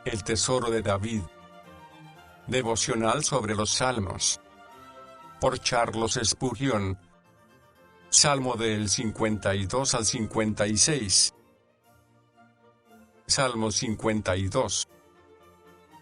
El tesoro de David. Devocional sobre los Salmos. Por Charles Spurgeon. Salmo del 52 al 56. Salmo 52.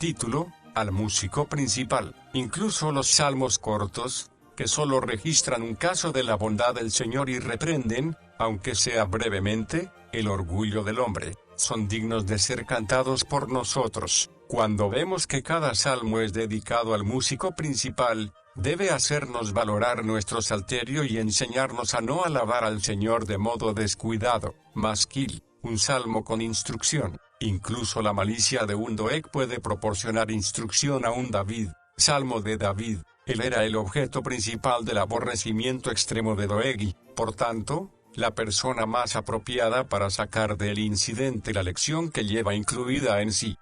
Título: Al músico principal. Incluso los salmos cortos, que solo registran un caso de la bondad del Señor y reprenden, aunque sea brevemente, el orgullo del hombre, son dignos de ser cantados por nosotros. Cuando vemos que cada salmo es dedicado al músico principal, debe hacernos valorar nuestro salterio y enseñarnos a no alabar al Señor de modo descuidado. Masquil, un salmo con instrucción. Incluso la malicia de un Doeg puede proporcionar instrucción a un David. Salmo de David. Él era el objeto principal del aborrecimiento extremo de Doeg y, por tanto, la persona más apropiada para sacar del incidente la lección que lleva incluida en sí.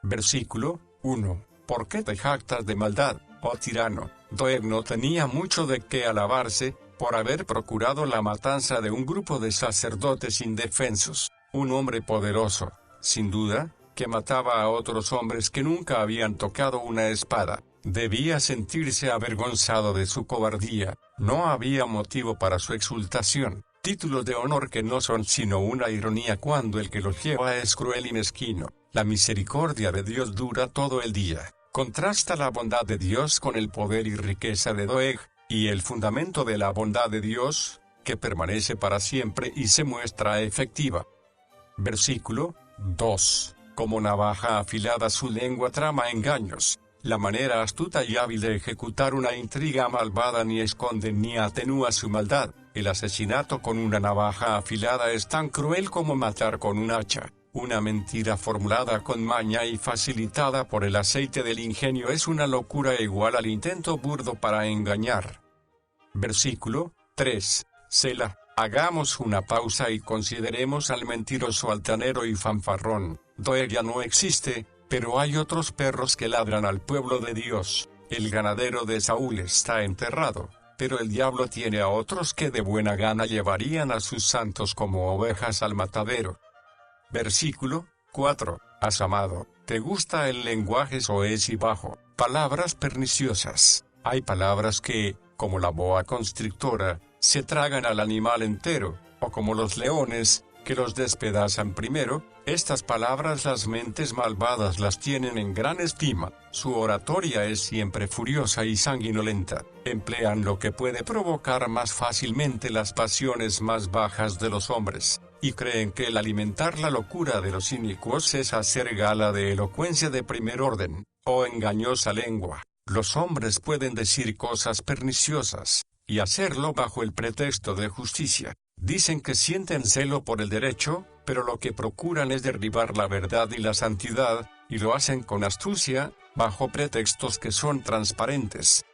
Versículo 1. ¿Por qué te jactas de maldad, oh tirano? Doeg no tenía mucho de qué alabarse, por haber procurado la matanza de un grupo de sacerdotes indefensos, un hombre poderoso, sin duda, que mataba a otros hombres que nunca habían tocado una espada. Debía sentirse avergonzado de su cobardía, no había motivo para su exultación. Títulos de honor que no son sino una ironía cuando el que los lleva es cruel y mezquino. La misericordia de Dios dura todo el día. Contrasta la bondad de Dios con el poder y riqueza de Doeg, y el fundamento de la bondad de Dios, que permanece para siempre y se muestra efectiva. Versículo 2. Como navaja afilada su lengua trama engaños. La manera astuta y hábil de ejecutar una intriga malvada ni esconde ni atenúa su maldad. El asesinato con una navaja afilada es tan cruel como matar con un hacha. Una mentira formulada con maña y facilitada por el aceite del ingenio es una locura igual al intento burdo para engañar. Versículo 3. Selah. Hagamos una pausa y consideremos al mentiroso altanero y fanfarrón. Doeg ya no existe, pero hay otros perros que ladran al pueblo de Dios. El ganadero de Saúl está enterrado, pero el diablo tiene a otros que de buena gana llevarían a sus santos como ovejas al matadero. Versículo 4. Has amado, ¿te gusta el lenguaje soez y bajo? Palabras perniciosas. Hay palabras que, como la boa constrictora, se tragan al animal entero, o como los leones, que los despedazan primero. Estas palabras las mentes malvadas las tienen en gran estima. Su oratoria es siempre furiosa y sanguinolenta. Emplean lo que puede provocar más fácilmente las pasiones más bajas de los hombres, y creen que el alimentar la locura de los inicuos es hacer gala de elocuencia de primer orden, o engañosa lengua. Los hombres pueden decir cosas perniciosas, y hacerlo bajo el pretexto de justicia. Dicen que sienten celo por el derecho, pero lo que procuran es derribar la verdad y la santidad, y lo hacen con astucia, bajo pretextos que son transparentes.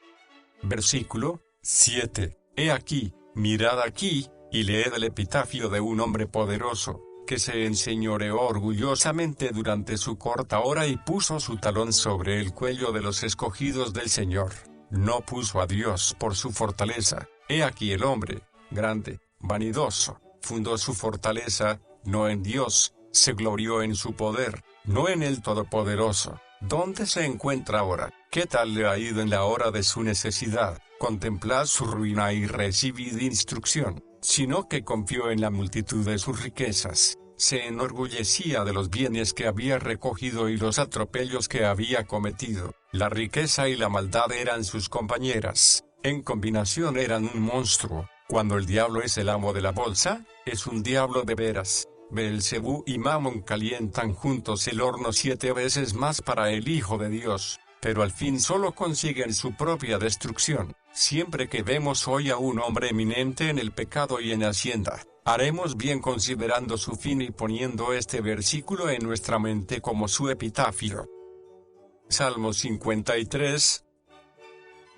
Versículo 7. He aquí, mirad aquí, y leed el epitafio de un hombre poderoso, que se enseñoreó orgullosamente durante su corta hora y puso su talón sobre el cuello de los escogidos del Señor. No puso a Dios por su fortaleza. He aquí el hombre, grande, vanidoso, fundó su fortaleza, no en Dios, se glorió en su poder, no en el Todopoderoso. ¿Dónde se encuentra ahora? ¿Qué tal le ha ido en la hora de su necesidad? Contemplad su ruina y recibid instrucción. Sino que confió en la multitud de sus riquezas, se enorgullecía de los bienes que había recogido y los atropellos que había cometido. La riqueza y la maldad eran sus compañeras, en combinación eran un monstruo. Cuando el diablo es el amo de la bolsa, es un diablo de veras. Beelzebú y Mamón calientan juntos el horno 7 veces más para el Hijo de Dios, pero al fin solo consiguen su propia destrucción. Siempre que vemos hoy a un hombre eminente en el pecado y en Hacienda, haremos bien considerando su fin y poniendo este versículo en nuestra mente como su epitafio. Salmo 53.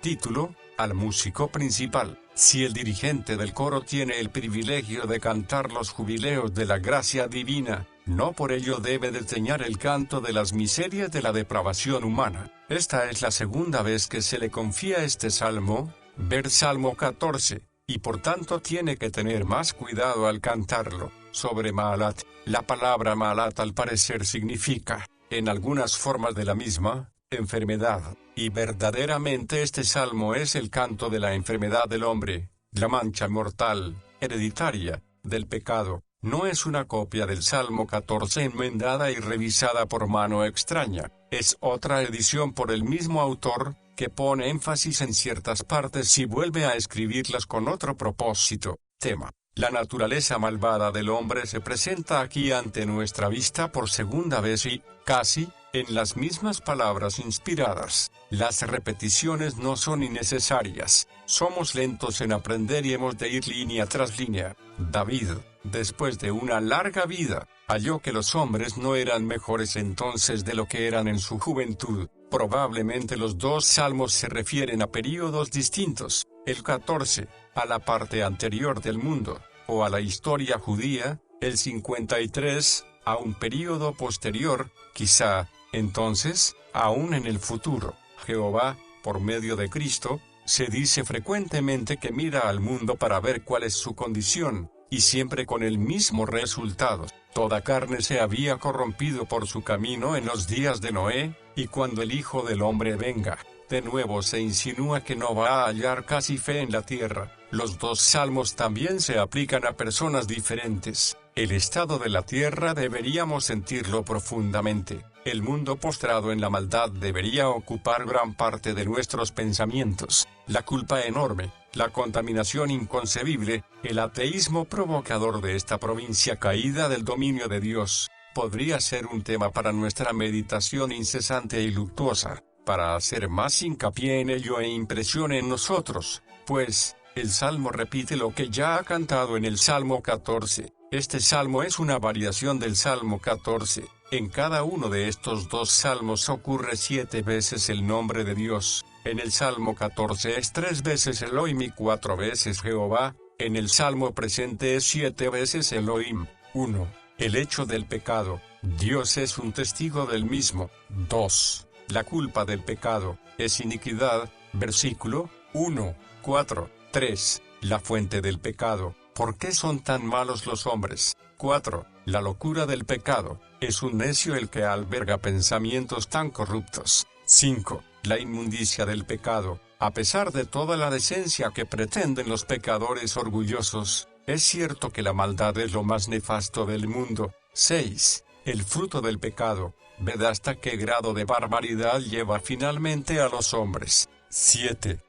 Título: Al músico principal. Si el dirigente del coro tiene el privilegio de cantar los jubileos de la gracia divina, no por ello debe desdeñar el canto de las miserias de la depravación humana. Esta es la segunda vez que se le confía este salmo, ver Salmo 14, y por tanto tiene que tener más cuidado al cantarlo. Sobre Maalat, la palabra Maalat al parecer significa en algunas formas de la misma enfermedad, y verdaderamente este salmo es el canto de la enfermedad del hombre, la mancha mortal, hereditaria, del pecado. No es una copia del Salmo 14 enmendada y revisada por mano extraña, es otra edición por el mismo autor, que pone énfasis en ciertas partes y vuelve a escribirlas con otro propósito. Tema: la naturaleza malvada del hombre se presenta aquí ante nuestra vista por segunda vez y, casi, en las mismas palabras inspiradas. Las repeticiones no son innecesarias, somos lentos en aprender y hemos de ir línea tras línea. David, después de una larga vida, halló que los hombres no eran mejores entonces de lo que eran en su juventud. Probablemente los dos salmos se refieren a períodos distintos, el 14, a la parte anterior del mundo, o a la historia judía, el 53, a un período posterior, quizá, entonces, aún en el futuro. Jehová, por medio de Cristo, se dice frecuentemente que mira al mundo para ver cuál es su condición, y siempre con el mismo resultado. Toda carne se había corrompido por su camino en los días de Noé, y cuando el Hijo del Hombre venga, de nuevo se insinúa que no va a hallar casi fe en la tierra. Los dos salmos también se aplican a personas diferentes. El estado de la tierra deberíamos sentirlo profundamente. El mundo postrado en la maldad debería ocupar gran parte de nuestros pensamientos. La culpa enorme, la contaminación inconcebible, el ateísmo provocador de esta provincia caída del dominio de Dios, podría ser un tema para nuestra meditación incesante y luctuosa, para hacer más hincapié en ello e impresión en nosotros, pues, el Salmo repite lo que ya ha cantado en el Salmo 14. Este salmo es una variación del Salmo 14. En cada uno de estos dos salmos ocurre 7 veces el nombre de Dios. En el Salmo 14 es 3 veces Elohim y 4 veces Jehová. En el Salmo presente es 7 veces Elohim. 1. El hecho del pecado. Dios es un testigo del mismo. 2. La culpa del pecado es iniquidad. Versículo 1, 4, 3. La fuente del pecado. ¿Por qué son tan malos los hombres? 4. La locura del pecado. Es un necio el que alberga pensamientos tan corruptos. 5. La inmundicia del pecado. A pesar de toda la decencia que pretenden los pecadores orgullosos, es cierto que la maldad es lo más nefasto del mundo. 6. El fruto del pecado. Ved hasta qué grado de barbaridad lleva finalmente a los hombres. 7.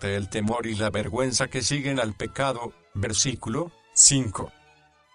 El temor y la vergüenza que siguen al pecado. Versículo 5.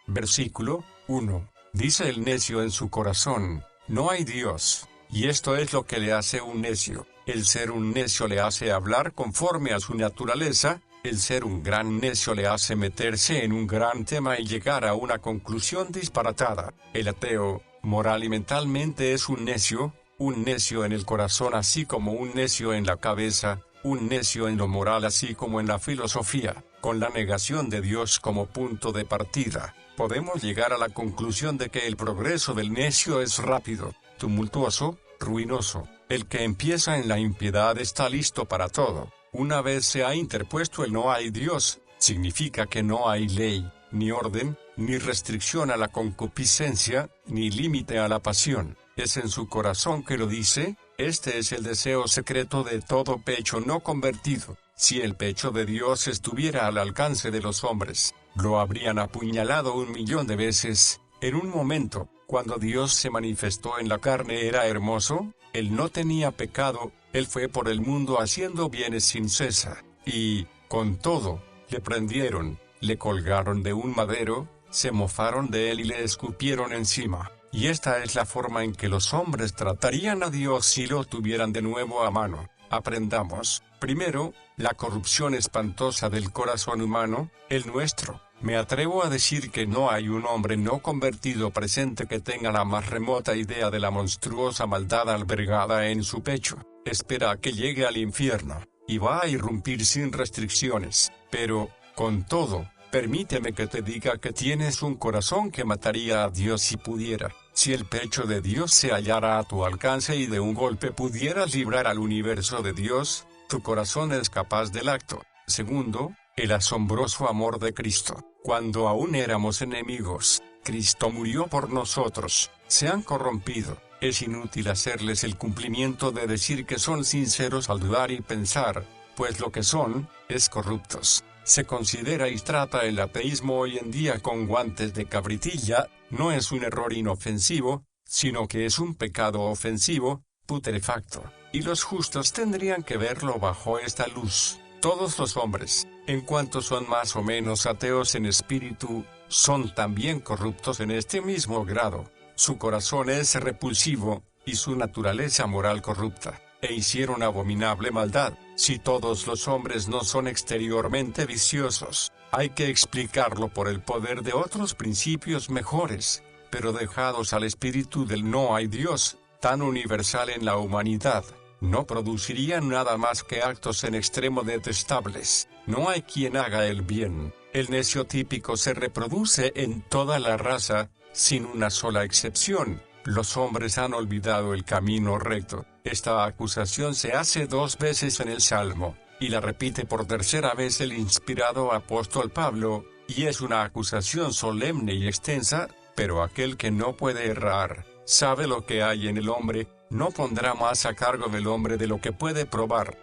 Versículo 1. Dice el necio en su corazón: no hay Dios. Y esto es lo que le hace un necio. El ser un necio le hace hablar conforme a su naturaleza. El ser un gran necio le hace meterse en un gran tema y llegar a una conclusión disparatada. El ateo, moral y mentalmente, es un necio en el corazón así como un necio en la cabeza, un necio en lo moral así como en la filosofía. Con la negación de Dios como punto de partida, podemos llegar a la conclusión de que el progreso del necio es rápido, tumultuoso, ruinoso. El que empieza en la impiedad está listo para todo. Una vez se ha interpuesto el no hay Dios, significa que no hay ley, ni orden, ni restricción a la concupiscencia, ni límite a la pasión. Es en su corazón que lo dice. Este es el deseo secreto de todo pecho no convertido. Si el pecho de Dios estuviera al alcance de los hombres, lo habrían apuñalado 1.000.000 de veces. En un momento, cuando Dios se manifestó en la carne, era hermoso, Él no tenía pecado, Él fue por el mundo haciendo bienes sin cesar. Y, con todo, le prendieron, le colgaron de un madero, se mofaron de Él y le escupieron encima. Y esta es la forma en que los hombres tratarían a Dios si lo tuvieran de nuevo a mano. Aprendamos, primero, la corrupción espantosa del corazón humano, el nuestro. Me atrevo a decir que no hay un hombre no convertido presente que tenga la más remota idea de la monstruosa maldad albergada en su pecho. Espera a que llegue al infierno, y va a irrumpir sin restricciones. Pero, con todo, permíteme que te diga que tienes un corazón que mataría a Dios si pudiera. Si el pecho de Dios se hallara a tu alcance y de un golpe pudieras librar al universo de Dios, tu corazón es capaz del acto. Segundo, el asombroso amor de Cristo. Cuando aún éramos enemigos, Cristo murió por nosotros. Se han corrompido, Es inútil hacerles el cumplimiento de decir que son sinceros al dudar y pensar, pues lo que son, es corruptos. Se considera y trata el ateísmo hoy en día con guantes de cabritilla, no es un error inofensivo, sino que es un pecado ofensivo, putrefacto, y los justos tendrían que verlo bajo esta luz. Todos los hombres, en cuanto son más o menos ateos en espíritu, son también corruptos en este mismo grado. Su corazón es repulsivo, y su naturaleza moral corrupta, e hicieron abominable maldad. Si todos los hombres no son exteriormente viciosos, hay que explicarlo por el poder de otros principios mejores, pero dejados al espíritu del no hay Dios, tan universal en la humanidad, no producirían nada más que actos en extremo detestables. No hay quien haga el bien. El necio típico se reproduce en toda la raza, sin una sola excepción. Los hombres han olvidado el camino recto. Esta acusación se hace 2 veces en el Salmo, y la repite por 3ª vez el inspirado apóstol Pablo, y es una acusación solemne y extensa, pero aquel que no puede errar, sabe lo que hay en el hombre, no pondrá más a cargo del hombre de lo que puede probar.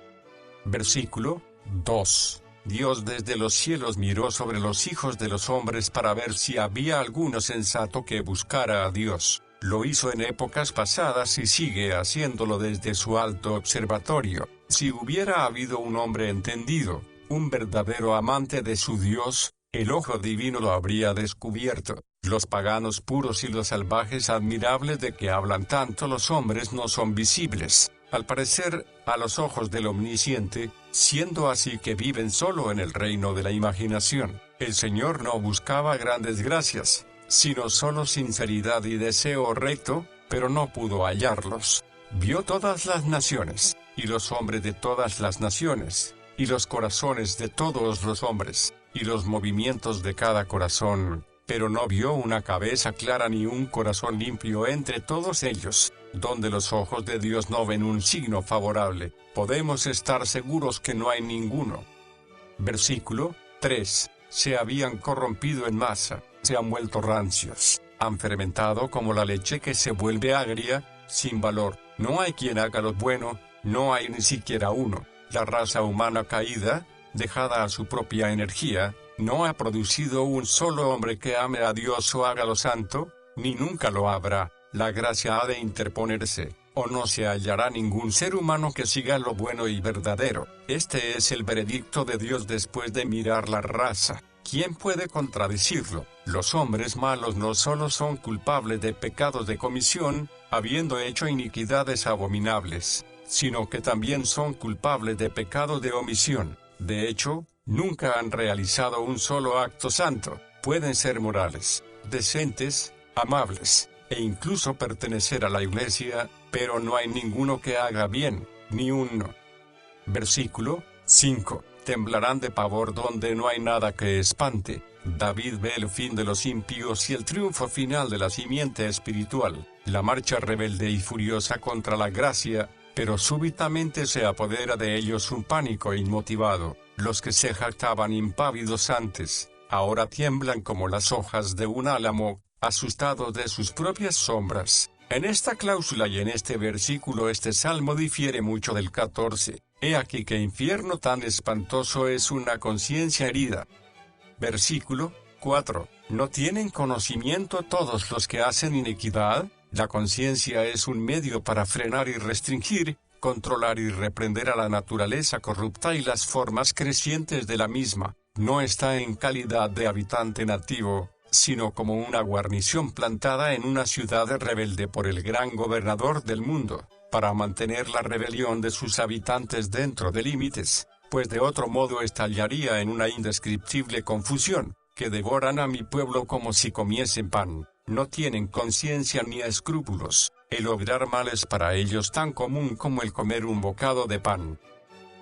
Versículo 2. Dios desde los cielos miró sobre los hijos de los hombres para ver si había alguno sensato que buscara a Dios. Lo hizo en épocas pasadas y sigue haciéndolo desde su alto observatorio. Si hubiera habido un hombre entendido, un verdadero amante de su Dios, el ojo divino lo habría descubierto. Los paganos puros y los salvajes admirables de que hablan tanto los hombres no son visibles, al parecer, a los ojos del Omnisciente, siendo así que viven solo en el reino de la imaginación. El Señor no buscaba grandes gracias, sino solo sinceridad y deseo recto, pero no pudo hallarlos. Vio todas las naciones, y los hombres de todas las naciones, y los corazones de todos los hombres, y los movimientos de cada corazón, pero no vio una cabeza clara ni un corazón limpio entre todos ellos. Donde los ojos de Dios no ven un signo favorable, podemos estar seguros que no hay ninguno. Versículo 3. Se habían corrompido en masa, se han vuelto rancios, han fermentado como la leche que se vuelve agria, sin valor. No hay quien haga lo bueno, no hay ni siquiera uno. La raza humana caída, dejada a su propia energía, no ha producido un solo hombre que ame a Dios o haga lo santo, ni nunca lo habrá. La gracia ha de interponerse, o no se hallará ningún ser humano que siga lo bueno y verdadero. Este es el veredicto de Dios después de mirar la raza. ¿Quién puede contradecirlo? Los hombres malos no solo son culpables de pecados de comisión, habiendo hecho iniquidades abominables, sino que también son culpables de pecados de omisión. De hecho, nunca han realizado un solo acto santo. Pueden ser morales, decentes, amables, e incluso pertenecer a la iglesia, pero no hay ninguno que haga bien, ni uno. Versículo 5. Temblarán de pavor donde no hay nada que espante. David ve el fin de los impíos y el triunfo final de la simiente espiritual, la marcha rebelde y furiosa contra la gracia, pero súbitamente se apodera de ellos un pánico inmotivado. Los que se jactaban impávidos antes, ahora tiemblan como las hojas de un álamo, asustados de sus propias sombras. En esta cláusula y en este versículo este salmo difiere mucho del 14. He aquí que infierno tan espantoso es una conciencia herida. Versículo 4. ¿No tienen conocimiento todos los que hacen iniquidad? La conciencia es un medio para frenar y restringir, controlar y reprender a la naturaleza corrupta y las formas crecientes de la misma. No está en calidad de habitante nativo, sino como una guarnición plantada en una ciudad rebelde por el gran gobernador del mundo, para mantener la rebelión de sus habitantes dentro de límites, pues de otro modo estallaría en una indescriptible confusión, que devoran a mi pueblo como si comiesen pan. No tienen conciencia ni escrúpulos, el obrar mal es para ellos tan común como el comer un bocado de pan.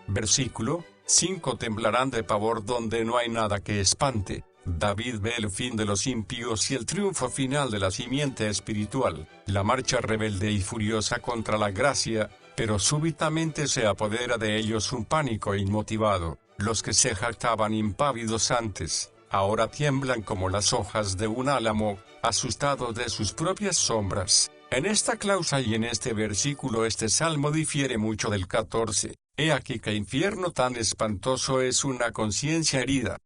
Versículo 5. Temblarán de pavor donde no hay nada que espante. David ve el fin de los impíos y el triunfo final de la simiente espiritual, la marcha rebelde y furiosa contra la gracia, pero súbitamente se apodera de ellos un pánico inmotivado. Los que se jactaban impávidos antes, ahora tiemblan como las hojas de un álamo, asustados de sus propias sombras. En esta cláusula y en este versículo este salmo difiere mucho del 14. He aquí que infierno tan espantoso es una conciencia herida.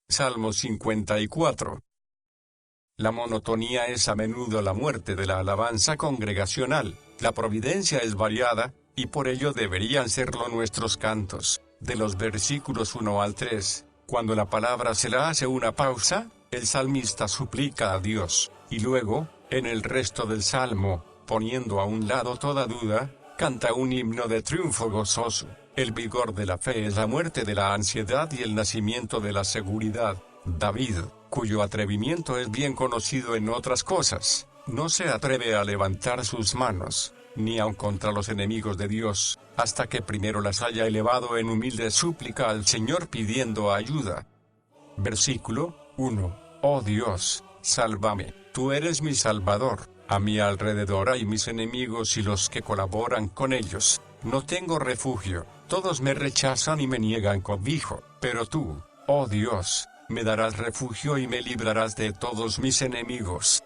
Salmo 54. La monotonía es a menudo la muerte de la alabanza congregacional, la providencia es variada, y por ello deberían serlo nuestros cantos. De los versículos 1 al 3, cuando la palabra se la hace una pausa, el salmista suplica a Dios, y luego, en el resto del salmo, poniendo a un lado toda duda, canta un himno de triunfo gozoso. El vigor de la fe es la muerte de la ansiedad y el nacimiento de la seguridad. David, cuyo atrevimiento es bien conocido en otras cosas, no se atreve a levantar sus manos, ni aun contra los enemigos de Dios, hasta que primero las haya elevado en humilde súplica al Señor pidiendo ayuda. Versículo 1. Oh Dios, sálvame, tú eres mi Salvador, a mi alrededor hay mis enemigos y los que colaboran con ellos, no tengo refugio, todos me rechazan y me niegan cobijo, pero tú, oh Dios, me darás refugio y me librarás de todos mis enemigos.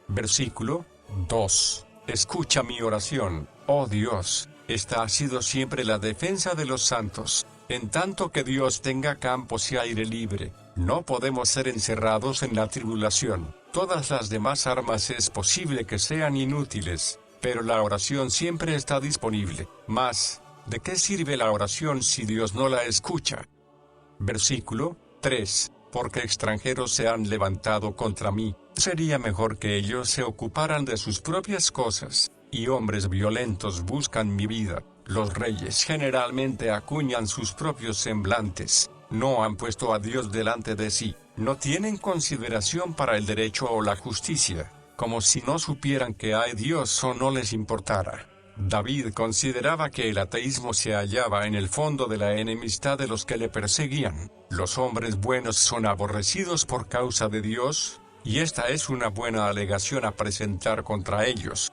Versículo 2. Escucha mi oración, oh Dios, esta ha sido siempre la defensa de los santos. En tanto que Dios tenga campos y aire libre, no podemos ser encerrados en la tribulación. Todas las demás armas es posible que sean inútiles, pero la oración siempre está disponible. Mas, ¿de qué sirve la oración si Dios no la escucha? Versículo 3. Porque extranjeros se han levantado contra mí, sería mejor que ellos se ocuparan de sus propias cosas, y hombres violentos buscan mi vida. Los reyes generalmente acuñan sus propios semblantes, no han puesto a Dios delante de sí, no tienen consideración para el derecho o la justicia, como si no supieran que hay Dios o no les importara. David consideraba que el ateísmo se hallaba en el fondo de la enemistad de los que le perseguían. Los hombres buenos son aborrecidos por causa de Dios, y esta es una buena alegación a presentar contra ellos.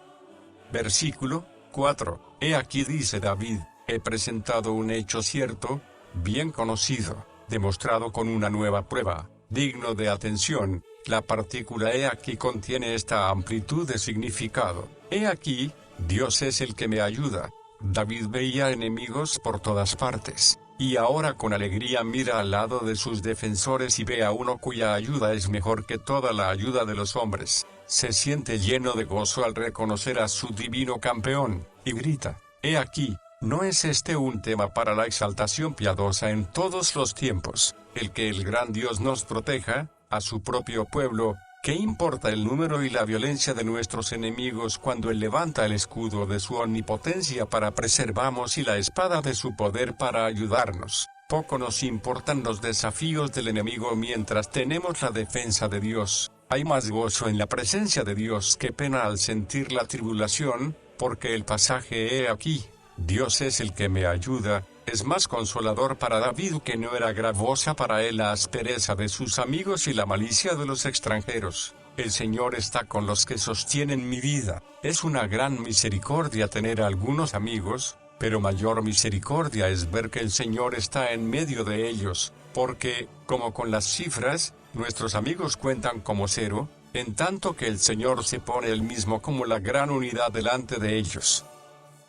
Versículo 4. He aquí dice David, he presentado un hecho cierto, bien conocido, demostrado con una nueva prueba, digno de atención. La partícula he aquí contiene esta amplitud de significado. He aquí, Dios es el que me ayuda. David veía enemigos por todas partes, y ahora con alegría mira al lado de sus defensores y ve a uno cuya ayuda es mejor que toda la ayuda de los hombres. Se siente lleno de gozo al reconocer a su divino campeón, y grita, he aquí, ¿no es este un tema para la exaltación piadosa en todos los tiempos, el que el gran Dios nos proteja, a su propio pueblo? ¿Qué importa el número y la violencia de nuestros enemigos cuando Él levanta el escudo de su omnipotencia para preservarnos y la espada de su poder para ayudarnos? Poco nos importan los desafíos del enemigo mientras tenemos la defensa de Dios. Hay más gozo en la presencia de Dios que pena al sentir la tribulación, porque el pasaje he aquí, Dios es el que me ayuda, es más consolador para David que no era gravosa para él la aspereza de sus amigos y la malicia de los extranjeros. El Señor está con los que sostienen mi vida. Es una gran misericordia tener algunos amigos, pero mayor misericordia es ver que el Señor está en medio de ellos, porque, como con las cifras, nuestros amigos cuentan como cero, en tanto que el Señor se pone él mismo como la gran unidad delante de ellos.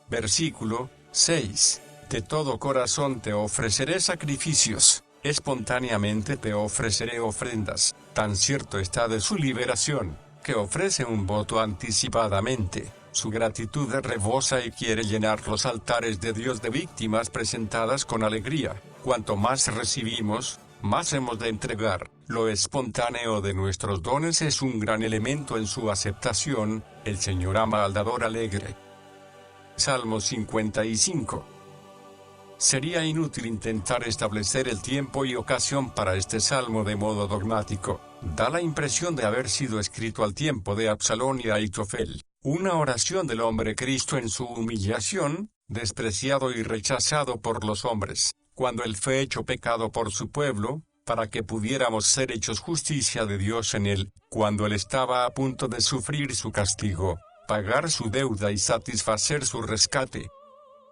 Versículo 6. De todo corazón te ofreceré sacrificios, espontáneamente te ofreceré ofrendas, tan cierto está de su liberación, que ofrece un voto anticipadamente. Su gratitud rebosa y quiere llenar los altares de Dios de víctimas presentadas con alegría. Cuanto más recibimos, más hemos de entregar. Lo espontáneo de nuestros dones es un gran elemento en su aceptación. El Señor ama al dador alegre. Salmo 55. Sería inútil intentar establecer el tiempo y ocasión para este salmo de modo dogmático. Da la impresión de haber sido escrito al tiempo de Absalón y Aitofel. Una oración del hombre Cristo en su humillación, despreciado y rechazado por los hombres, cuando él fue hecho pecado por su pueblo, para que pudiéramos ser hechos justicia de Dios en él, cuando él estaba a punto de sufrir su castigo, pagar su deuda y satisfacer su rescate.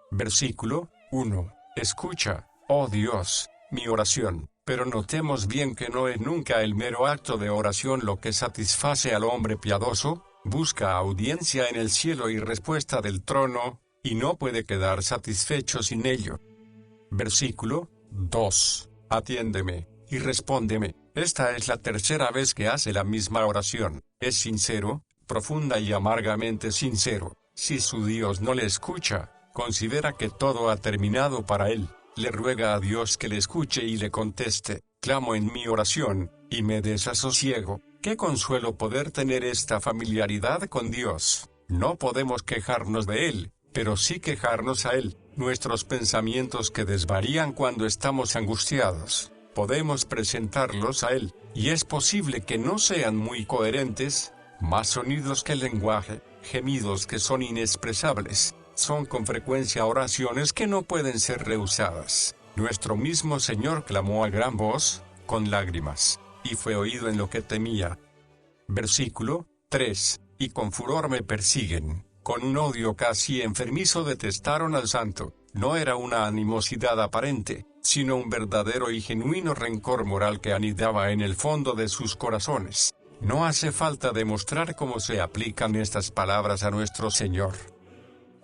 Versículo 1. Escucha, oh Dios, mi oración, pero notemos bien que no es nunca el mero acto de oración lo que satisface al hombre piadoso. busca audiencia en el cielo y respuesta del trono, y no puede quedar satisfecho sin ello. Versículo 2. Atiéndeme, y respóndeme. Esta es la tercera vez que hace la misma oración. Es sincero, profunda y amargamente sincero. Si su Dios no le escucha, considera que todo ha terminado para él. Le ruega a Dios que le escuche y le conteste. Clamo en mi oración, y me desasosiego. Qué consuelo poder tener esta familiaridad con Dios. No podemos quejarnos de Él, pero sí quejarnos a Él. Nuestros pensamientos que desvarían cuando estamos angustiados, podemos presentarlos a Él, y es posible que no sean muy coherentes, más sonidos que lenguaje, gemidos que son inexpresables. Son con frecuencia oraciones que no pueden ser rehusadas. Nuestro mismo Señor clamó a gran voz, con lágrimas, y fue oído en lo que temía. Versículo 3. Y con furor me persiguen, con un odio casi enfermizo detestaron al santo. No era una animosidad aparente, sino un verdadero y genuino rencor moral que anidaba en el fondo de sus corazones. No hace falta demostrar cómo se aplican estas palabras a nuestro Señor.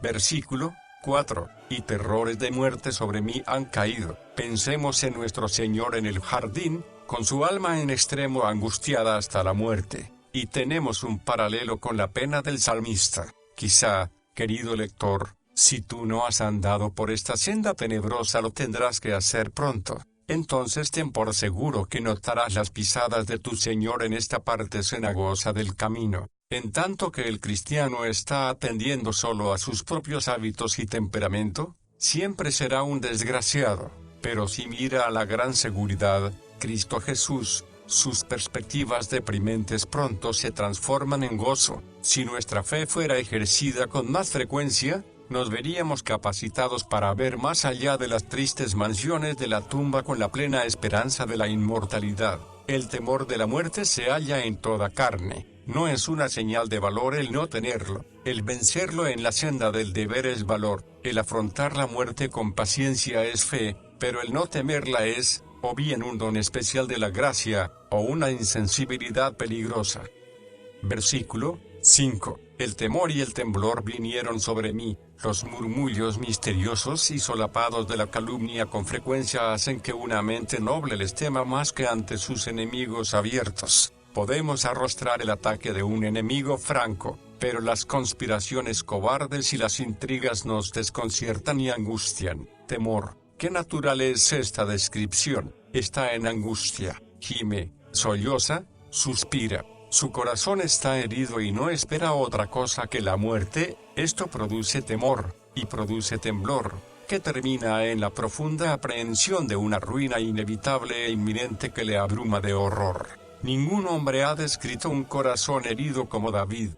Versículo 4. Y terrores de muerte sobre mí han caído. Pensemos en nuestro Señor en el jardín, con su alma en extremo angustiada hasta la muerte, y tenemos un paralelo con la pena del salmista. Quizá, querido lector, si tú no has andado por esta senda tenebrosa lo tendrás que hacer pronto. Entonces ten por seguro que notarás las pisadas de tu Señor en esta parte cenagosa del camino. En tanto que el cristiano está atendiendo solo a sus propios hábitos y temperamento, siempre será un desgraciado. Pero si mira a la gran seguridad, Cristo Jesús, sus perspectivas deprimentes pronto se transforman en gozo. Si nuestra fe fuera ejercida con más frecuencia, nos veríamos capacitados para ver más allá de las tristes mansiones de la tumba con la plena esperanza de la inmortalidad. El temor de la muerte se halla en toda carne. No es una señal de valor el no tenerlo. El vencerlo en la senda del deber es valor. El afrontar la muerte con paciencia es fe, pero el no temerla es, o bien un don especial de la gracia, o una insensibilidad peligrosa. Versículo 5. El temor y el temblor vinieron sobre mí. Los murmullos misteriosos y solapados de la calumnia con frecuencia hacen que una mente noble les tema más que ante sus enemigos abiertos. Podemos arrostrar el ataque de un enemigo franco, pero las conspiraciones cobardes y las intrigas nos desconciertan y angustian. Temor. ¿Qué natural es esta descripción? Está en angustia, gime, solloza, suspira. Su corazón está herido y no espera otra cosa que la muerte. Esto produce temor, y produce temblor, que termina en la profunda aprehensión de una ruina inevitable e inminente que le abruma de horror. Ningún hombre ha descrito un corazón herido como David.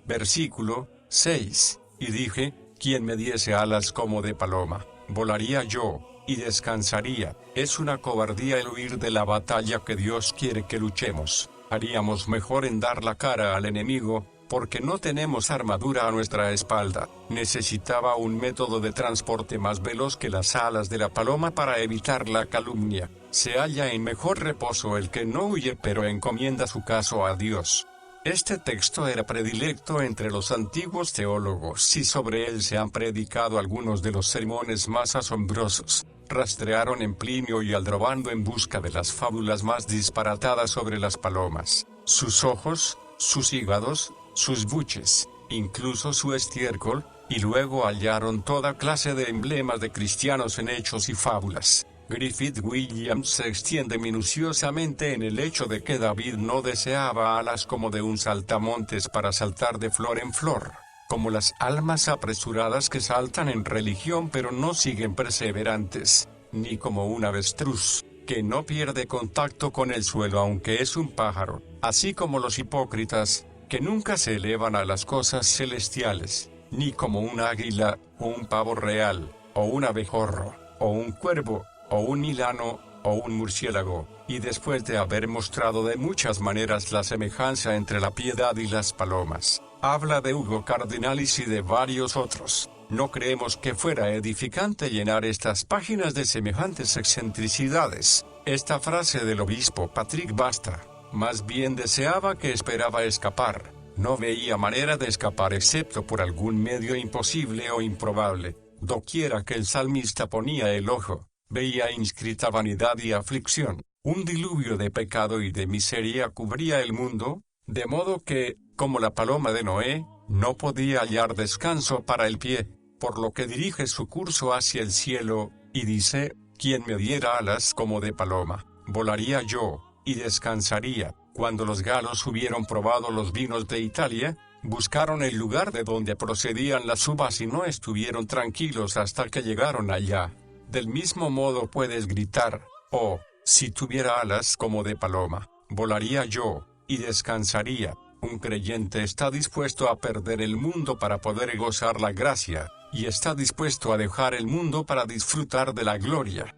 Versículo 6. Y dije, ¿quién me diese alas como de paloma? Volaría yo, y descansaría. Es una cobardía el huir de la batalla que Dios quiere que luchemos. Haríamos mejor en dar la cara al enemigo, porque no tenemos armadura a nuestra espalda. Necesitaba un método de transporte más veloz que las alas de la paloma para evitar la calumnia. Se halla en mejor reposo el que no huye pero encomienda su caso a Dios. Este texto era predilecto entre los antiguos teólogos y sobre él se han predicado algunos de los sermones más asombrosos. Rastrearon en Plinio y Aldrovando en busca de las fábulas más disparatadas sobre las palomas, sus ojos, sus hígados, sus buches, incluso su estiércol, y luego hallaron toda clase de emblemas de cristianos en hechos y fábulas. Griffith Williams se extiende minuciosamente en el hecho de que David no deseaba alas como de un saltamontes para saltar de flor en flor, como las almas apresuradas que saltan en religión pero no siguen perseverantes, ni como un avestruz, que no pierde contacto con el suelo aunque es un pájaro, así como los hipócritas, que nunca se elevan a las cosas celestiales, ni como un águila, o un pavo real, o un abejorro, o un cuervo, o un milano, o un murciélago, y después de haber mostrado de muchas maneras la semejanza entre la piedad y las palomas, habla de Hugo Cardinalis y de varios otros. No creemos que fuera edificante llenar estas páginas de semejantes excentricidades. Esta frase del obispo Patrick basta, más bien deseaba que esperaba escapar, No veía manera de escapar excepto por algún medio imposible o improbable. Doquiera que el salmista ponía el ojo, veía inscrita vanidad y aflicción. Un diluvio de pecado y de miseria cubría el mundo, de modo que, como la paloma de Noé, no podía hallar descanso para el pie, por lo que dirige su curso hacia el cielo, y dice: «Quien me diera alas como de paloma, volaría yo, y descansaría». Cuando los galos hubieron probado los vinos de Italia, buscaron el lugar de donde procedían las uvas y no estuvieron tranquilos hasta que llegaron allá. Del mismo modo puedes gritar: «Oh, si tuviera alas como de paloma, volaría yo, y descansaría». Un creyente está dispuesto a perder el mundo para poder gozar la gracia, y está dispuesto a dejar el mundo para disfrutar de la gloria.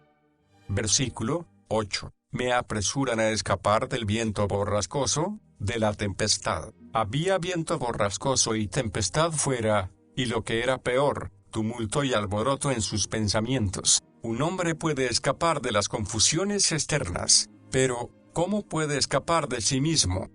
Versículo 8. Me apresuran a escapar del viento borrascoso, de la tempestad. Había viento borrascoso y tempestad fuera, y lo que era peor, tumulto y alboroto en sus pensamientos. Un hombre puede escapar de las confusiones externas, pero, ¿cómo puede escapar de sí mismo?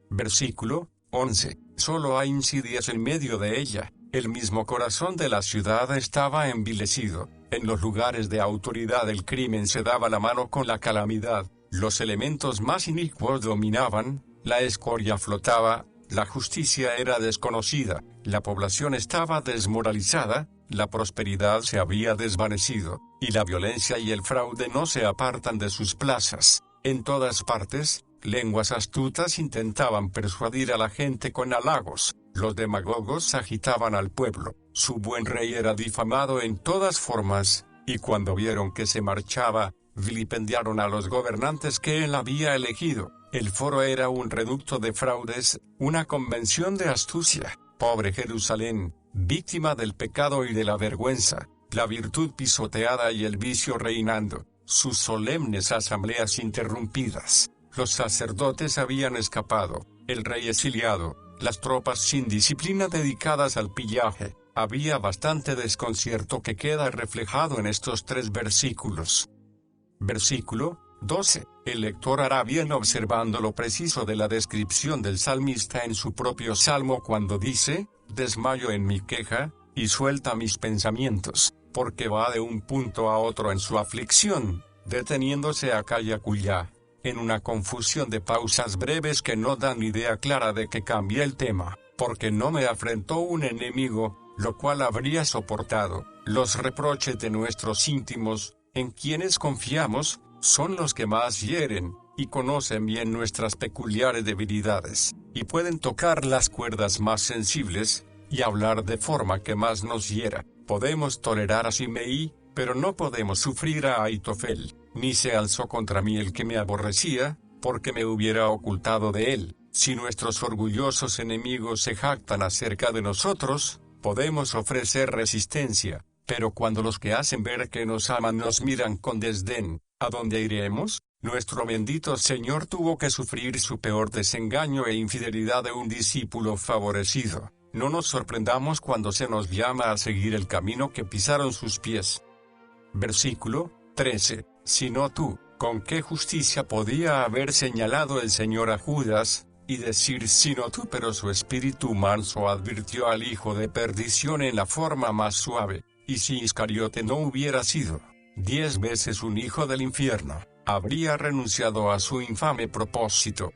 Versículo 11. Solo hay insidias en medio de ella. El mismo corazón de la ciudad estaba envilecido. En los lugares de autoridad el crimen se daba la mano con la calamidad. Los elementos más inicuos dominaban, la escoria flotaba, la justicia era desconocida, la población estaba desmoralizada, la prosperidad se había desvanecido, y la violencia y el fraude no se apartan de sus plazas. En todas partes, lenguas astutas intentaban persuadir a la gente con halagos. Los demagogos agitaban al pueblo. Su buen rey era difamado en todas formas, y cuando vieron que se marchaba, vilipendiaron a los gobernantes que él había elegido. El foro era un reducto de fraudes, una convención de astucia. Pobre Jerusalén, víctima del pecado y de la vergüenza, la virtud pisoteada y el vicio reinando, sus solemnes asambleas interrumpidas. Los sacerdotes habían escapado, el rey exiliado, las tropas sin disciplina dedicadas al pillaje. Había bastante desconcierto que queda reflejado en estos 3 versículos. Versículo 12. El lector hará bien observando lo preciso de la descripción del salmista en su propio salmo cuando dice: «Desmayo en mi queja, y suelta mis pensamientos», porque va de un punto a otro en su aflicción, deteniéndose acá y acullá, en una confusión de pausas breves que no dan idea clara de que cambie el tema. Porque no me afrentó un enemigo, lo cual habría soportado. Los reproches de nuestros íntimos, en quienes confiamos, son los que más hieren, y conocen bien nuestras peculiares debilidades, y pueden tocar las cuerdas más sensibles, y hablar de forma que más nos hiera. Podemos tolerar a Simei, pero no podemos sufrir a Aitofel. Ni se alzó contra mí el que me aborrecía, porque me hubiera ocultado de él. Si nuestros orgullosos enemigos se jactan acerca de nosotros, podemos ofrecer resistencia, pero cuando los que hacen ver que nos aman nos miran con desdén, ¿a dónde iremos? Nuestro bendito Señor tuvo que sufrir su peor desengaño e infidelidad de un discípulo favorecido. No nos sorprendamos cuando se nos llama a seguir el camino que pisaron sus pies. Versículo 13. Sino tú, ¿con qué justicia podía haber señalado el Señor a Judas, y decir sino tú? Pero su espíritu manso advirtió al hijo de perdición en la forma más suave, y si Iscariote no hubiera sido 10 veces un hijo del infierno, habría renunciado a su infame propósito.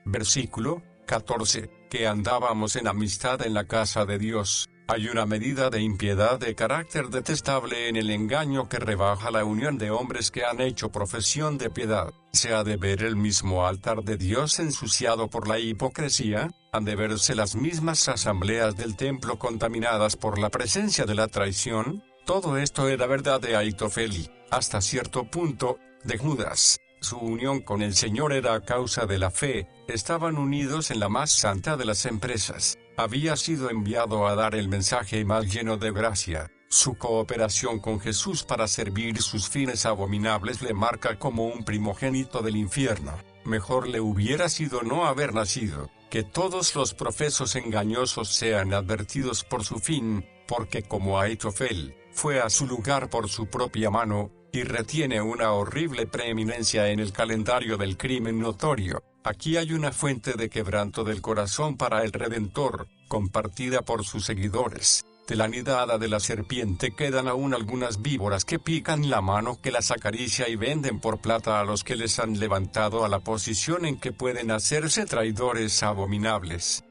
Versículo 14. Que andábamos en amistad en la casa de Dios. Hay una medida de impiedad de carácter detestable en el engaño que rebaja la unión de hombres que han hecho profesión de piedad. Se ha de ver el mismo altar de Dios ensuciado por la hipocresía, han de verse las mismas asambleas del templo contaminadas por la presencia de la traición. Todo esto era verdad de Aitofel y, hasta cierto punto, de Judas. Su unión con el Señor era a causa de la fe, estaban unidos en la más santa de las empresas. Había sido enviado a dar el mensaje más lleno de gracia. Su cooperación con Jesús para servir sus fines abominables le marca como un primogénito del infierno. Mejor le hubiera sido no haber nacido. Que todos los profesos engañosos sean advertidos por su fin, porque como Aitofel, fue a su lugar por su propia mano, y retiene una horrible preeminencia en el calendario del crimen notorio. Aquí hay una fuente de quebranto del corazón para el Redentor, compartida por sus seguidores. De la nidada de la serpiente quedan aún algunas víboras que pican la mano que las acaricia y venden por plata a los que les han levantado a la posición en que pueden hacerse traidores abominables.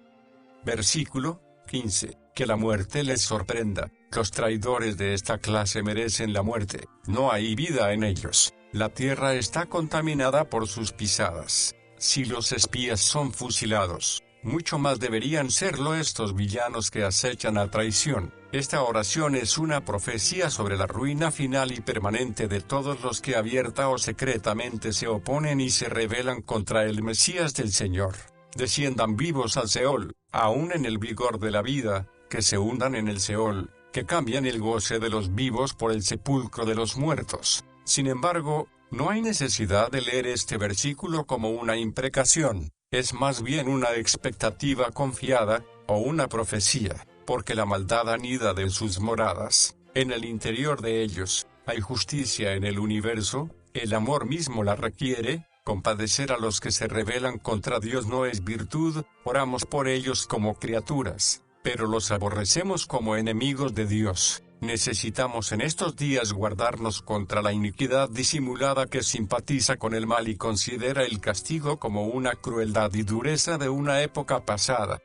Versículo 15. Que la muerte les sorprenda. Los traidores de esta clase merecen la muerte. No hay vida en ellos. La tierra está contaminada por sus pisadas. Si los espías son fusilados, mucho más deberían serlo estos villanos que acechan a traición. Esta oración es una profecía sobre la ruina final y permanente de todos los que abierta o secretamente se oponen y se rebelan contra el Mesías del Señor. Desciendan vivos al Seol, aún en el vigor de la vida, que se hundan en el Seol, que cambian el goce de los vivos por el sepulcro de los muertos. Sin embargo, no hay necesidad de leer este versículo como una imprecación. Es más bien una expectativa confiada, o una profecía, porque la maldad anida de sus moradas. En el interior de ellos, hay justicia en el universo, el amor mismo la requiere. Compadecer a los que se rebelan contra Dios no es virtud, oramos por ellos como criaturas, pero los aborrecemos como enemigos de Dios. Necesitamos en estos días guardarnos contra la iniquidad disimulada que simpatiza con el mal y considera el castigo como una crueldad y dureza de una época pasada.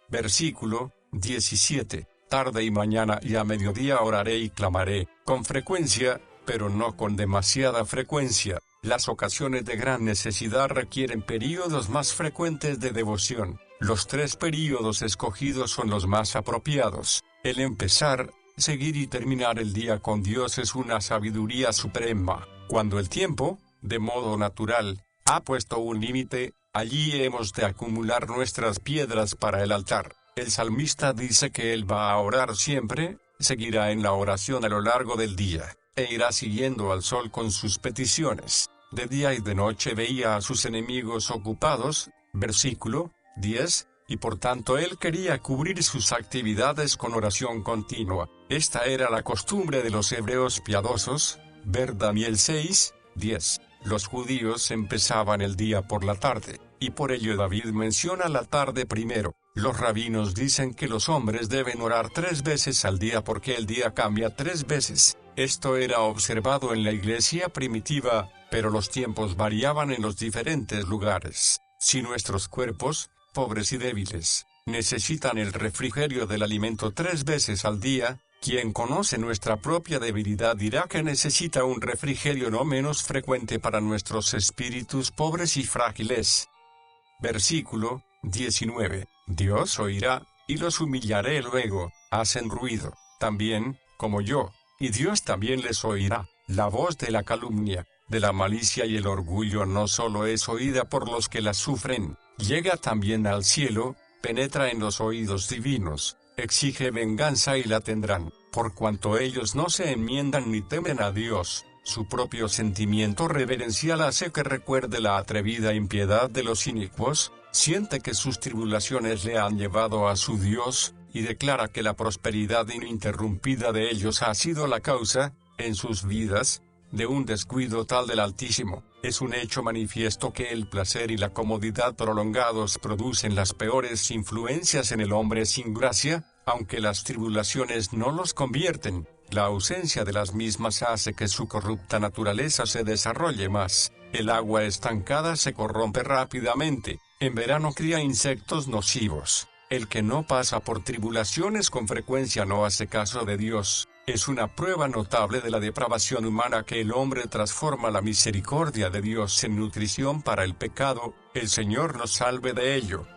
Versículo 17. Tarde y mañana y a mediodía oraré y clamaré, con frecuencia, pero no con demasiada frecuencia. Las ocasiones de gran necesidad requieren períodos más frecuentes de devoción. Los 3 períodos escogidos son los más apropiados. El empezar, seguir y terminar el día con Dios es una sabiduría suprema. Cuando el tiempo, de modo natural, ha puesto un límite, allí hemos de acumular nuestras piedras para el altar. El salmista dice que él va a orar siempre, seguirá en la oración a lo largo del día, e irá siguiendo al sol con sus peticiones. De día y de noche veía a sus enemigos ocupados, versículo 10, y por tanto él quería cubrir sus actividades con oración continua. Esta era la costumbre de los hebreos piadosos, ver Daniel 6, 10. Los judíos empezaban el día por la tarde, y por ello David menciona la tarde primero. Los rabinos dicen que los hombres deben orar 3 veces al día porque el día cambia 3 veces. Esto era observado en la iglesia primitiva, pero los tiempos variaban en los diferentes lugares. Si nuestros cuerpos, pobres y débiles, necesitan el refrigerio del alimento 3 veces al día, quien conoce nuestra propia debilidad dirá que necesita un refrigerio no menos frecuente para nuestros espíritus pobres y frágiles. Versículo 19. Dios oirá, y los humillaré luego, hacen ruido, también, como yo, y Dios también les oirá. La voz de la calumnia, de la malicia y el orgullo no solo es oída por los que la sufren, llega también al cielo, penetra en los oídos divinos, exige venganza y la tendrán, por cuanto ellos no se enmiendan ni temen a Dios. Su propio sentimiento reverencial hace que recuerde la atrevida impiedad de los inicuos, siente que sus tribulaciones le han llevado a su Dios, y declara que la prosperidad ininterrumpida de ellos ha sido la causa, en sus vidas, de un descuido tal del Altísimo. Es un hecho manifiesto que el placer y la comodidad prolongados producen las peores influencias en el hombre sin gracia, aunque las tribulaciones no los convierten. La ausencia de las mismas hace que su corrupta naturaleza se desarrolle más. El agua estancada se corrompe rápidamente. En verano cría insectos nocivos. El que no pasa por tribulaciones con frecuencia no hace caso de Dios. Es una prueba notable de la depravación humana que el hombre transforma la misericordia de Dios en nutrición para el pecado. El Señor nos salve de ello.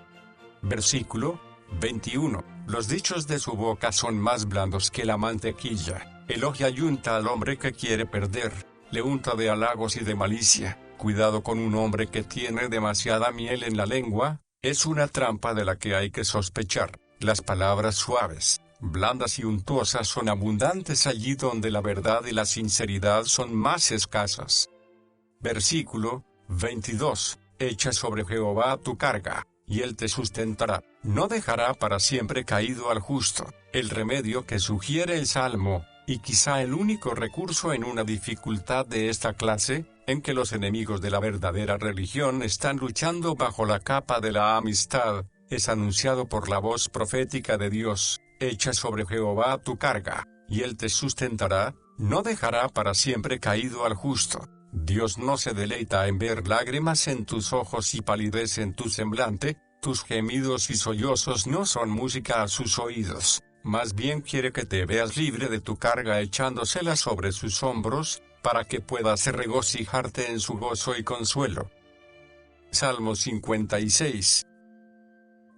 Versículo 21. Los dichos de su boca son más blandos que la mantequilla. Elogia y unta al hombre que quiere perder. Le unta de halagos y de malicia. Cuidado con un hombre que tiene demasiada miel en la lengua. Es una trampa de la que hay que sospechar. Las palabras suaves, blandas y untuosas son abundantes allí donde la verdad y la sinceridad son más escasas. Versículo 22. Echa sobre Jehová tu carga, y él te sustentará. No dejará para siempre caído al justo. El remedio que sugiere el Salmo, y quizá el único recurso en una dificultad de esta clase, en que los enemigos de la verdadera religión están luchando bajo la capa de la amistad, es anunciado por la voz profética de Dios: echa sobre Jehová tu carga, y él te sustentará, no dejará para siempre caído al justo. Dios no se deleita en ver lágrimas en tus ojos y palidez en tu semblante. Tus gemidos y sollozos no son música a sus oídos. Más bien quiere que te veas libre de tu carga echándosela sobre sus hombros, para que puedas regocijarte en su gozo y consuelo. Salmo 56.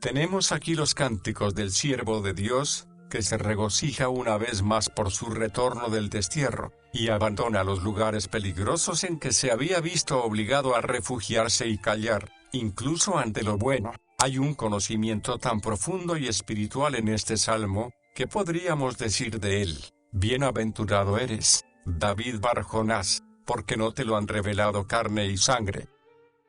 Tenemos aquí los cánticos del siervo de Dios, que se regocija una vez más por su retorno del destierro, y abandona los lugares peligrosos en que se había visto obligado a refugiarse y callar, incluso ante lo bueno. Hay un conocimiento tan profundo y espiritual en este salmo, que podríamos decir de él: bienaventurado eres, David Bar Jonás, porque no te lo han revelado carne y sangre.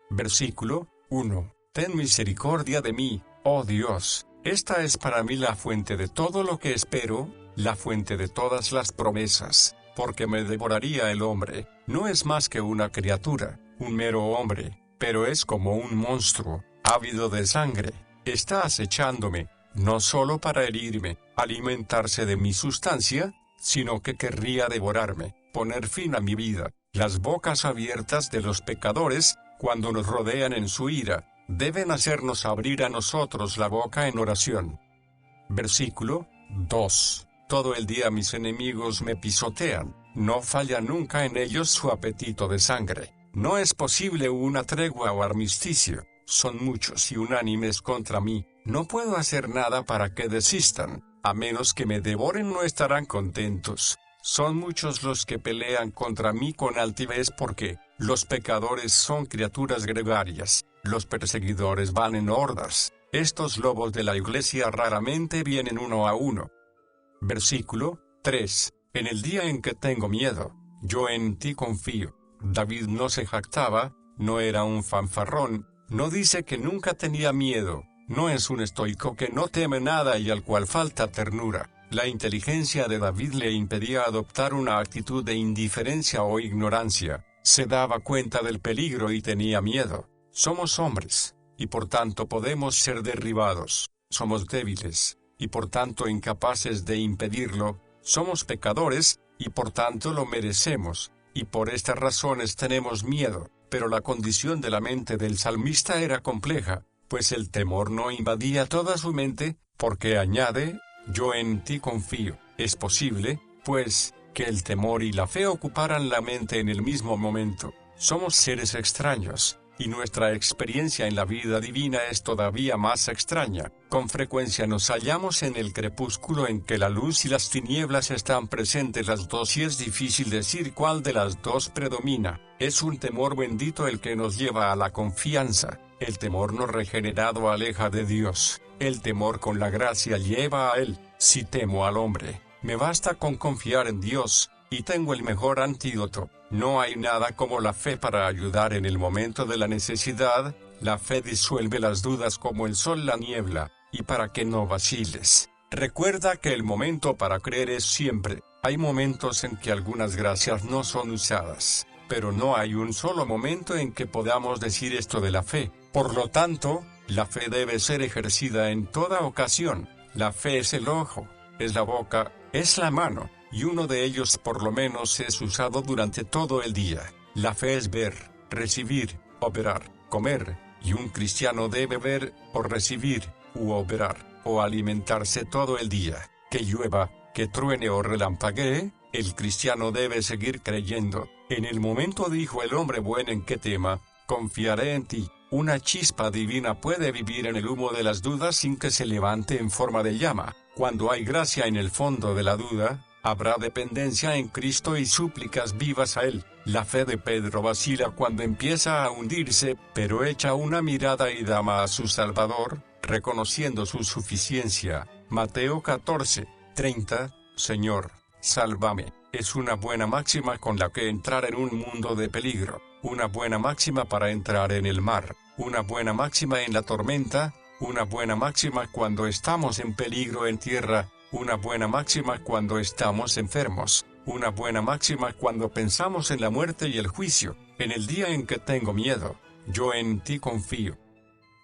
Versículo 1. Ten misericordia de mí, oh Dios, esta es para mí la fuente de todo lo que espero, la fuente de todas las promesas, porque me devoraría el hombre. No es más que una criatura, un mero hombre, pero es como un monstruo, ávido de sangre. Está acechándome, no solo para herirme, alimentarse de mi sustancia, sino que querría devorarme, poner fin a mi vida. Las bocas abiertas de los pecadores, cuando nos rodean en su ira, deben hacernos abrir a nosotros la boca en oración. Versículo 2. Todo el día mis enemigos me pisotean, no falla nunca en ellos su apetito de sangre. No es posible una tregua o armisticio, son muchos y unánimes contra mí, no puedo hacer nada para que desistan, a menos que me devoren no estarán contentos. Son muchos los que pelean contra mí con altivez porque los pecadores son criaturas gregarias, los perseguidores van en hordas, estos lobos de la iglesia raramente vienen uno a uno. Versículo 3. En el día en que tengo miedo, yo en ti confío. David no se jactaba, no era un fanfarrón, no dice que nunca tenía miedo, no es un estoico que no teme nada y al cual falta ternura. La inteligencia de David le impedía adoptar una actitud de indiferencia o ignorancia, se daba cuenta del peligro y tenía miedo. Somos hombres, y por tanto podemos ser derribados, somos débiles, y por tanto incapaces de impedirlo, somos pecadores, y por tanto lo merecemos, y por estas razones tenemos miedo. Pero la condición de la mente del salmista era compleja, pues el temor no invadía toda su mente, porque añade: yo en ti confío. Es posible, pues, que el temor y la fe ocuparan la mente en el mismo momento. Somos seres extraños, y nuestra experiencia en la vida divina es todavía más extraña. Con frecuencia nos hallamos en el crepúsculo en que la luz y las tinieblas están presentes las dos y es difícil decir cuál de las dos predomina. Es un temor bendito el que nos lleva a la confianza. El temor no regenerado aleja de Dios. El temor con la gracia lleva a Él. Si temo al hombre, me basta con confiar en Dios, y tengo el mejor antídoto. No hay nada como la fe para ayudar en el momento de la necesidad. La fe disuelve las dudas como el sol la niebla, y para que no vaciles. Recuerda que el momento para creer es siempre. Hay momentos en que algunas gracias no son usadas, pero no hay un solo momento en que podamos decir esto de la fe. Por lo tanto, la fe debe ser ejercida en toda ocasión. La fe es el ojo, es la boca, es la mano, y uno de ellos por lo menos es usado durante todo el día. La fe es ver, recibir, operar, comer, y un cristiano debe ver, o recibir, u operar, o alimentarse todo el día. Que llueva, que truene o relampaguee, el cristiano debe seguir creyendo. En el momento dijo el hombre bueno en que tema: confiaré en ti. Una chispa divina puede vivir en el humo de las dudas sin que se levante en forma de llama. Cuando hay gracia en el fondo de la duda, habrá dependencia en Cristo y súplicas vivas a Él. La fe de Pedro vacila cuando empieza a hundirse, pero echa una mirada y dama a su Salvador, reconociendo su suficiencia. Mateo 14:30, Señor, sálvame. Es una buena máxima con la que entrar en un mundo de peligro, una buena máxima para entrar en el mar, una buena máxima en la tormenta, una buena máxima cuando estamos en peligro en tierra, una buena máxima cuando estamos enfermos, una buena máxima cuando pensamos en la muerte y el juicio, en el día en que tengo miedo, yo en ti confío.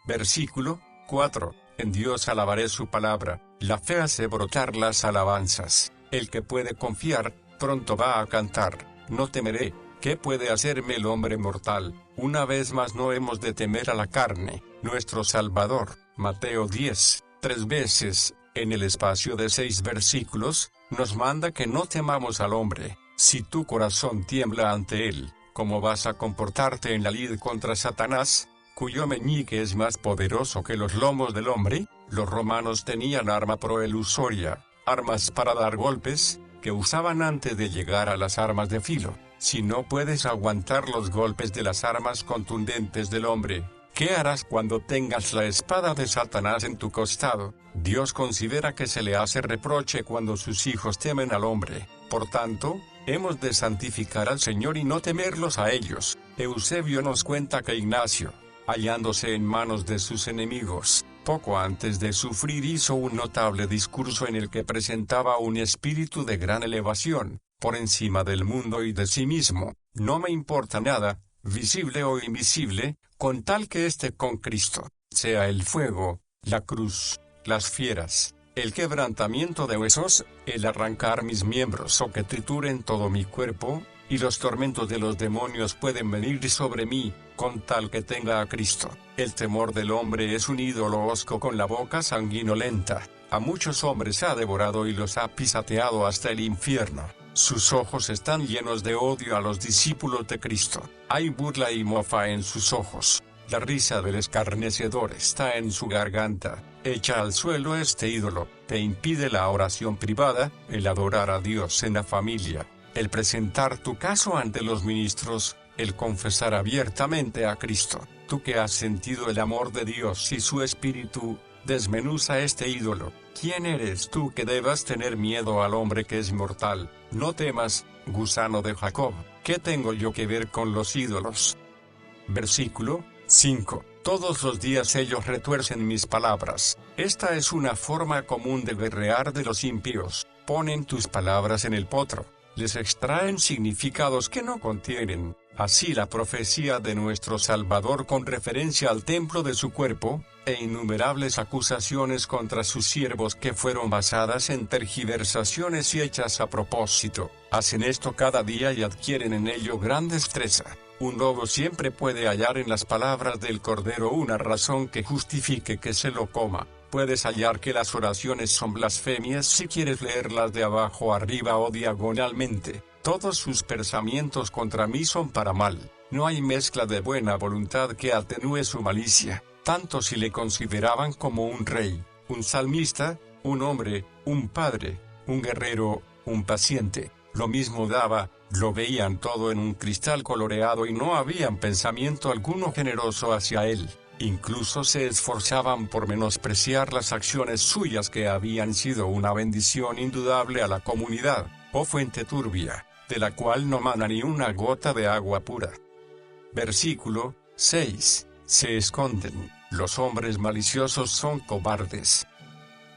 Versículo 4. En Dios alabaré su palabra, la fe hace brotar las alabanzas, el que puede confiar, pronto va a cantar, no temeré, ¿qué puede hacerme el hombre mortal? Una vez más no hemos de temer a la carne, nuestro Salvador. Mateo 10, 3 veces, en el espacio de 6 versículos, nos manda que no temamos al hombre. Si tu corazón tiembla ante él, ¿cómo vas a comportarte en la lid contra Satanás, cuyo meñique es más poderoso que los lomos del hombre? Los romanos tenían arma proelusoria, armas para dar golpes, que usaban antes de llegar a las armas de filo. Si no puedes aguantar los golpes de las armas contundentes del hombre, ¿qué harás cuando tengas la espada de Satanás en tu costado? Dios considera que se le hace reproche cuando sus hijos temen al hombre. Por tanto, hemos de santificar al Señor y no temerlos a ellos. Eusebio nos cuenta que Ignacio, hallándose en manos de sus enemigos, poco antes de sufrir hizo un notable discurso en el que presentaba un espíritu de gran elevación, por encima del mundo y de sí mismo. No me importa nada, visible o invisible, con tal que esté con Cristo, sea el fuego, la cruz, las fieras, el quebrantamiento de huesos, el arrancar mis miembros o que trituren todo mi cuerpo, y los tormentos de los demonios pueden venir sobre mí, con tal que tenga a Cristo. El temor del hombre es un ídolo hosco con la boca sanguinolenta. A muchos hombres ha devorado y los ha pisoteado hasta el infierno. Sus ojos están llenos de odio a los discípulos de Cristo. Hay burla y mofa en sus ojos. La risa del escarnecedor está en su garganta. Echa al suelo este ídolo. Te impide la oración privada, el adorar a Dios en la familia, el presentar tu caso ante los ministros, el confesar abiertamente a Cristo. Tú que has sentido el amor de Dios y su Espíritu, desmenuza este ídolo. ¿Quién eres tú que debas tener miedo al hombre que es mortal? No temas, gusano de Jacob, ¿qué tengo yo que ver con los ídolos? Versículo 5. Todos los días ellos retuercen mis palabras. Esta es una forma común de guerrear de los impíos. Ponen tus palabras en el potro. Les extraen significados que no contienen. Así la profecía de nuestro Salvador con referencia al templo de su cuerpo, e innumerables acusaciones contra sus siervos que fueron basadas en tergiversaciones y hechas a propósito, hacen esto cada día y adquieren en ello gran destreza. Un lobo siempre puede hallar en las palabras del Cordero una razón que justifique que se lo coma. Puedes hallar que las oraciones son blasfemias si quieres leerlas de abajo arriba o diagonalmente. Todos sus pensamientos contra mí son para mal. No hay mezcla de buena voluntad que atenúe su malicia. Tanto si le consideraban como un rey, un salmista, un hombre, un padre, un guerrero, un paciente. Lo mismo daba, lo veían todo en un cristal coloreado y no habían pensamiento alguno generoso hacia él. Incluso se esforzaban por menospreciar las acciones suyas que habían sido una bendición indudable a la comunidad, oh fuente turbia, de la cual no mana ni una gota de agua pura. Versículo 6. Se esconden, los hombres maliciosos son cobardes.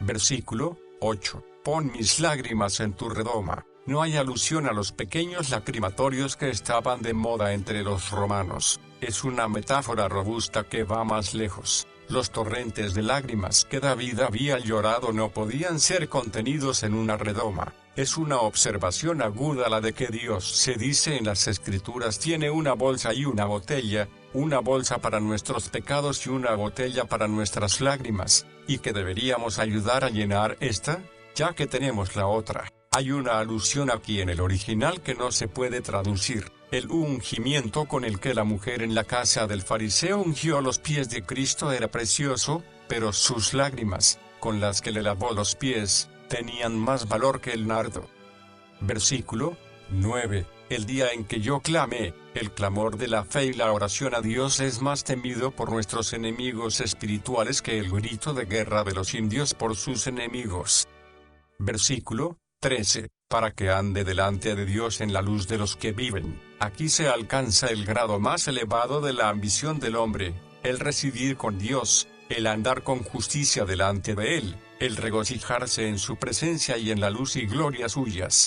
Versículo 8. Pon mis lágrimas en tu redoma. No hay alusión a los pequeños lacrimatorios que estaban de moda entre los romanos. Es una metáfora robusta que va más lejos. Los torrentes de lágrimas que David había llorado no podían ser contenidos en una redoma. Es una observación aguda la de que Dios, se dice en las Escrituras, tiene una bolsa y una botella, una bolsa para nuestros pecados y una botella para nuestras lágrimas, y que deberíamos ayudar a llenar esta, ya que tenemos la otra. Hay una alusión aquí en el original que no se puede traducir. El ungimiento con el que la mujer en la casa del fariseo ungió los pies de Cristo era precioso, pero sus lágrimas, con las que le lavó los pies, tenían más valor que el nardo. Versículo 9. El día en que yo clamé, el clamor de la fe y la oración a Dios es más temido por nuestros enemigos espirituales que el grito de guerra de los indios por sus enemigos. Versículo 13. Para que ande delante de Dios en la luz de los que viven. Aquí se alcanza el grado más elevado de la ambición del hombre, el residir con Dios, el andar con justicia delante de Él, el regocijarse en su presencia y en la luz y gloria suyas.